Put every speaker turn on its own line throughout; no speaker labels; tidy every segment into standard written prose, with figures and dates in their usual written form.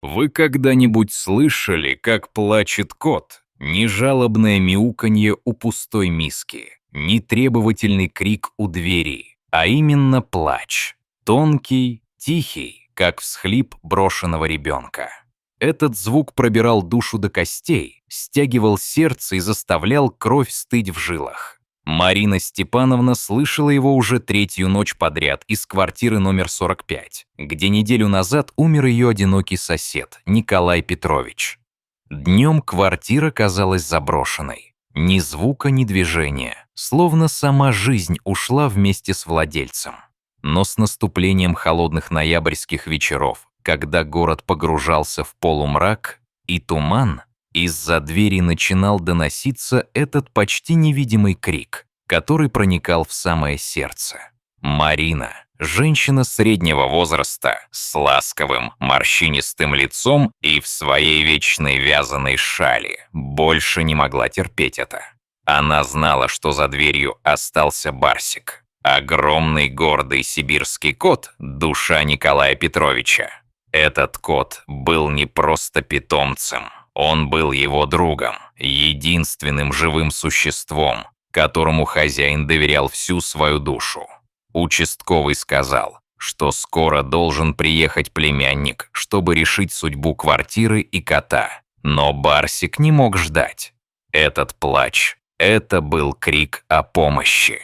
Вы когда-нибудь слышали, как плачет кот? Ни жалобное мяуканье у пустой миски, ни требовательный крик у двери, а именно плач. Тонкий, тихий, как всхлип брошенного ребенка. Этот звук пробирал душу до костей, стягивал сердце и заставлял кровь стыть в жилах. Марина Степановна слышала его уже третью ночь подряд из квартиры номер 45, где неделю назад умер ее одинокий сосед Николай Петрович. Днем квартира казалась заброшенной. Ни звука, ни движения, словно сама жизнь ушла вместе с владельцем. Но с наступлением холодных ноябрьских вечеров, когда город погружался в полумрак и туман, из-за двери начинал доноситься этот почти невидимый крик, который проникал в самое сердце. Марина, женщина среднего возраста, с ласковым, морщинистым лицом и в своей вечной вязаной шали, больше не могла терпеть это. Она знала, что за дверью остался Барсик. Огромный гордый сибирский кот, душа Николая Петровича. Этот кот был не просто питомцем. Он был его другом, единственным живым существом, которому хозяин доверял всю свою душу. Участковый сказал, что скоро должен приехать племянник, чтобы решить судьбу квартиры и кота. Но Барсик не мог ждать. Этот плач, это был крик о помощи.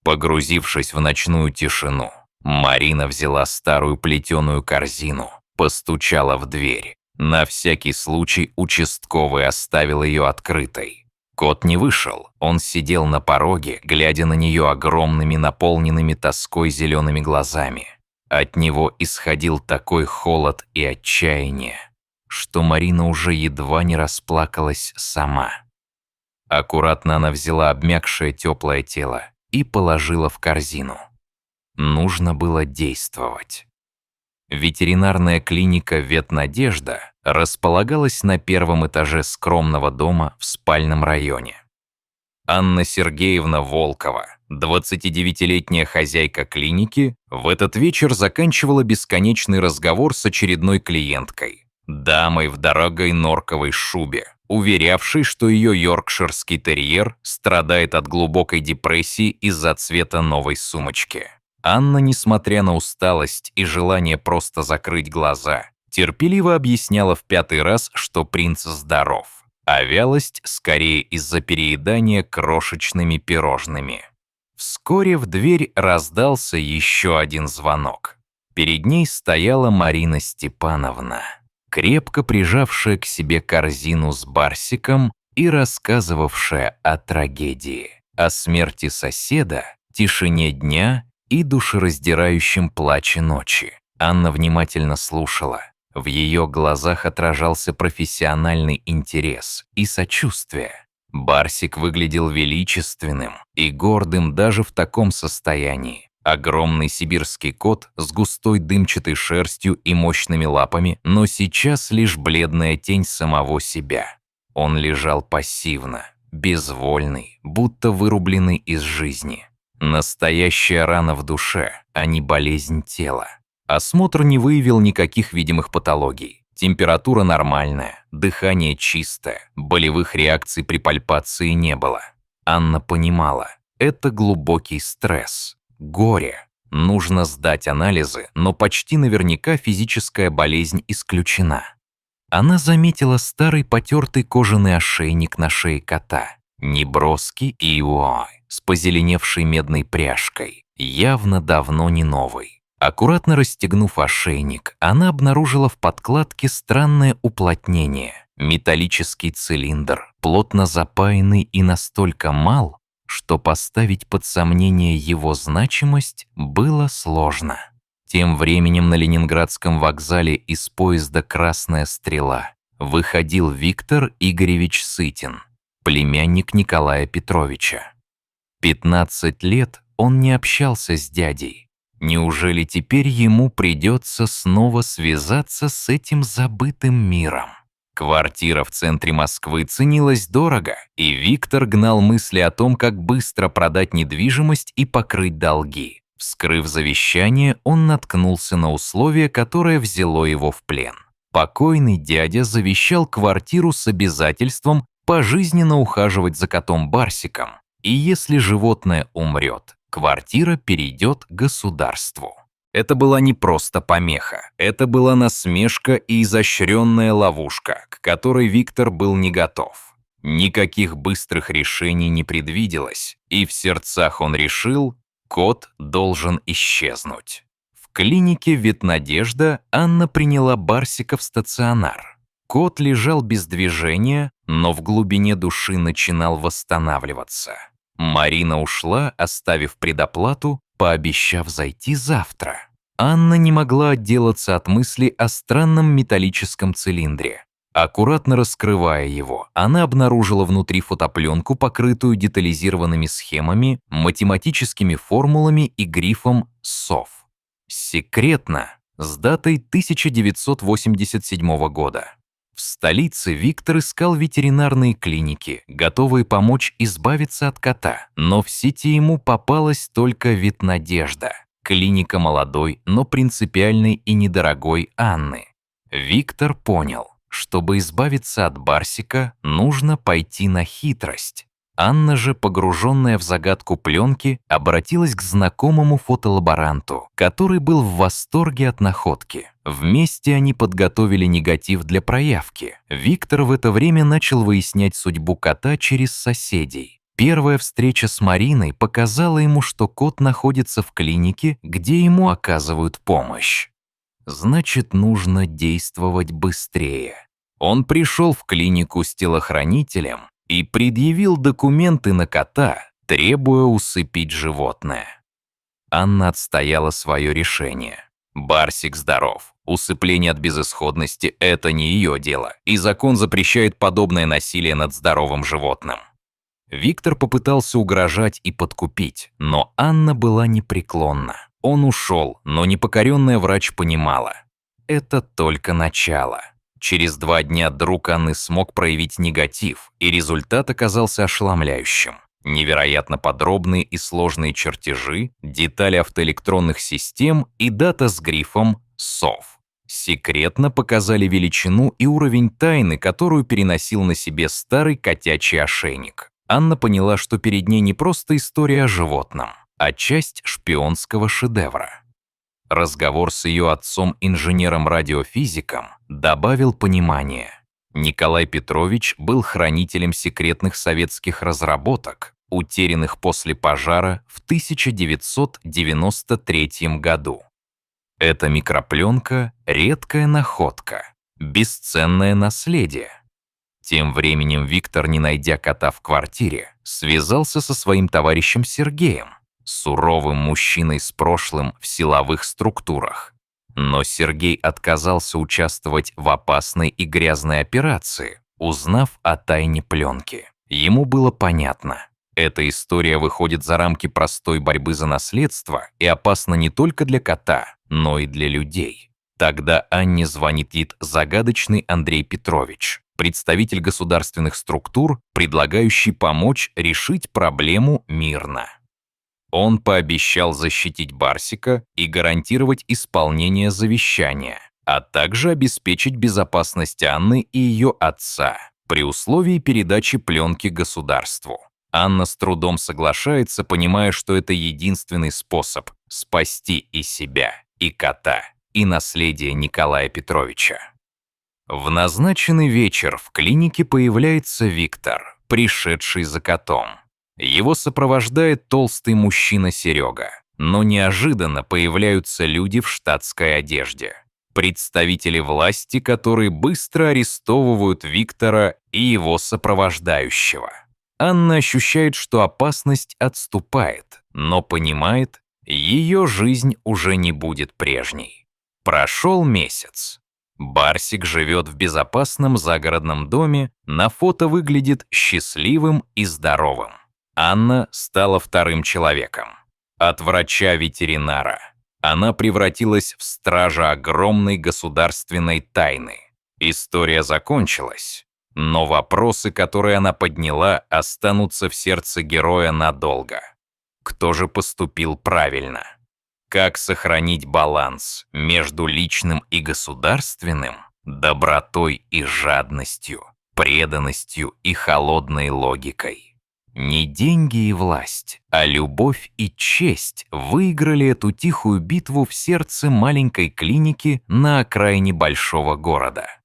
Погрузившись в ночную тишину, Марина взяла старую плетеную корзину, постучала в дверь. На всякий случай участковый оставил ее открытой. Кот не вышел, он сидел на пороге, глядя на нее огромными, наполненными тоской зелеными глазами. От него исходил такой холод и отчаяние, что Марина уже едва не расплакалась сама. Аккуратно она взяла обмякшее теплое тело и положила в корзину. Нужно было действовать. Ветеринарная клиника «Ветнадежда» располагалась на первом этаже скромного дома в спальном районе. Анна Сергеевна Волкова, 29-летняя хозяйка клиники, в этот вечер заканчивала бесконечный разговор с очередной клиенткой, дамой в дорогой норковой шубе, уверявшей, что ее йоркширский терьер страдает от глубокой депрессии из-за цвета новой сумочки. Анна, несмотря на усталость и желание просто закрыть глаза, терпеливо объясняла в 5-й раз, что принц здоров, а вялость скорее из-за переедания крошечными пирожными. Вскоре в дверь раздался еще один звонок. Перед ней стояла Марина Степановна, крепко прижавшая к себе корзину с Барсиком и рассказывавшая о трагедии, о смерти соседа, тишине дня и душераздирающем плаче ночи. Анна внимательно слушала. В ее глазах отражался профессиональный интерес и сочувствие. Барсик выглядел величественным и гордым даже в таком состоянии. Огромный сибирский кот с густой дымчатой шерстью и мощными лапами, но сейчас лишь бледная тень самого себя. Он лежал пассивно, безвольный, будто вырубленный из жизни. Настоящая рана в душе, а не болезнь тела. Осмотр не выявил никаких видимых патологий. Температура нормальная, дыхание чистое, болевых реакций при пальпации не было. Анна понимала, это глубокий стресс, горе. Нужно сдать анализы, но почти наверняка физическая болезнь исключена. Она заметила старый потертый кожаный ошейник на шее кота, неброский и с позеленевшей медной пряжкой, явно давно не новый. Аккуратно расстегнув ошейник, она обнаружила в подкладке странное уплотнение. Металлический цилиндр, плотно запаянный и настолько мал, что поставить под сомнение его значимость было сложно. Тем временем на Ленинградском вокзале из поезда «Красная стрела» выходил Виктор Игоревич Сытин, племянник Николая Петровича. 15 лет он не общался с дядей. Неужели теперь ему придется снова связаться с этим забытым миром? Квартира в центре Москвы ценилась дорого, и Виктор гнал мысли о том, как быстро продать недвижимость и покрыть долги. Вскрыв завещание, он наткнулся на условие, которое взяло его в плен. Покойный дядя завещал квартиру с обязательством пожизненно ухаживать за котом Барсиком, и если животное умрет, квартира перейдет государству. Это была не просто помеха, это была насмешка и изощренная ловушка, к которой Виктор был не готов. Никаких быстрых решений не предвиделось, и в сердцах он решил, кот должен исчезнуть. В клинике «Ветнадежда» Анна приняла Барсика в стационар. Кот лежал без движения, но в глубине души начинал восстанавливаться. Марина ушла, оставив предоплату, пообещав зайти завтра. Анна не могла отделаться от мысли о странном металлическом цилиндре. Аккуратно раскрывая его, она обнаружила внутри фотопленку, покрытую детализированными схемами, математическими формулами и грифом «СОВ». Секретно, с датой 1987 года. В столице Виктор искал ветеринарные клиники, готовые помочь избавиться от кота, но в сети ему попалась только «Ветнадежда», клиника молодой, но принципиальной и недорогой Анны. Виктор понял, чтобы избавиться от Барсика, нужно пойти на хитрость. Анна же, погруженная в загадку пленки, обратилась к знакомому фотолаборанту, который был в восторге от находки. Вместе они подготовили негатив для проявки. Виктор в это время начал выяснять судьбу кота через соседей. Первая встреча с Мариной показала ему, что кот находится в клинике, где ему оказывают помощь. Значит, нужно действовать быстрее. Он пришел в клинику с телохранителем и предъявил документы на кота, требуя усыпить животное. Анна отстояла свое решение. Барсик здоров. Усыпление от безысходности – это не ее дело, и закон запрещает подобное насилие над здоровым животным. Виктор попытался угрожать и подкупить, но Анна была непреклонна. Он ушел, но непокоренная врач понимала – это только начало. Через 2 дня друг Анны смог проявить негатив, и результат оказался ошеломляющим. Невероятно подробные и сложные чертежи, детали автоэлектронных систем и дата с грифом «СОВ». Секретно показали величину и уровень тайны, которую переносил на себе старый котячий ошейник. Анна поняла, что перед ней не просто история о животном, а часть шпионского шедевра. Разговор с ее отцом-инженером-радиофизиком добавил понимания. Николай Петрович был хранителем секретных советских разработок, утерянных после пожара в 1993 году. Эта микропленка – редкая находка, бесценное наследие. Тем временем Виктор, не найдя кота в квартире, связался со своим товарищем Сергеем, суровым мужчиной с прошлым в силовых структурах. Но Сергей отказался участвовать в опасной и грязной операции, узнав о тайне пленки. Ему было понятно, эта история выходит за рамки простой борьбы за наследство и опасна не только для кота, но и для людей. Тогда Анне звонит загадочный Андрей Петрович, представитель государственных структур, предлагающий помочь решить проблему мирно. Он пообещал защитить Барсика и гарантировать исполнение завещания, а также обеспечить безопасность Анны и ее отца при условии передачи пленки государству. Анна с трудом соглашается, понимая, что это единственный способ спасти и себя, и кота, и наследие Николая Петровича. В назначенный вечер в клинике появляется Виктор, пришедший за котом. Его сопровождает толстый мужчина Серега, но неожиданно появляются люди в штатской одежде. Представители власти, которые быстро арестовывают Виктора и его сопровождающего. Анна ощущает, что опасность отступает, но понимает, ее жизнь уже не будет прежней. Прошел месяц. Барсик живет в безопасном загородном доме, на фото выглядит счастливым и здоровым. Анна стала вторым человеком. От врача-ветеринара она превратилась в стража огромной государственной тайны. История закончилась, но вопросы, которые она подняла, останутся в сердце героя надолго. Кто же поступил правильно? Как сохранить баланс между личным и государственным? добротой и жадностью, преданностью и холодной логикой. Не деньги и власть, а любовь и честь выиграли эту тихую битву в сердце маленькой клиники на окраине большого города.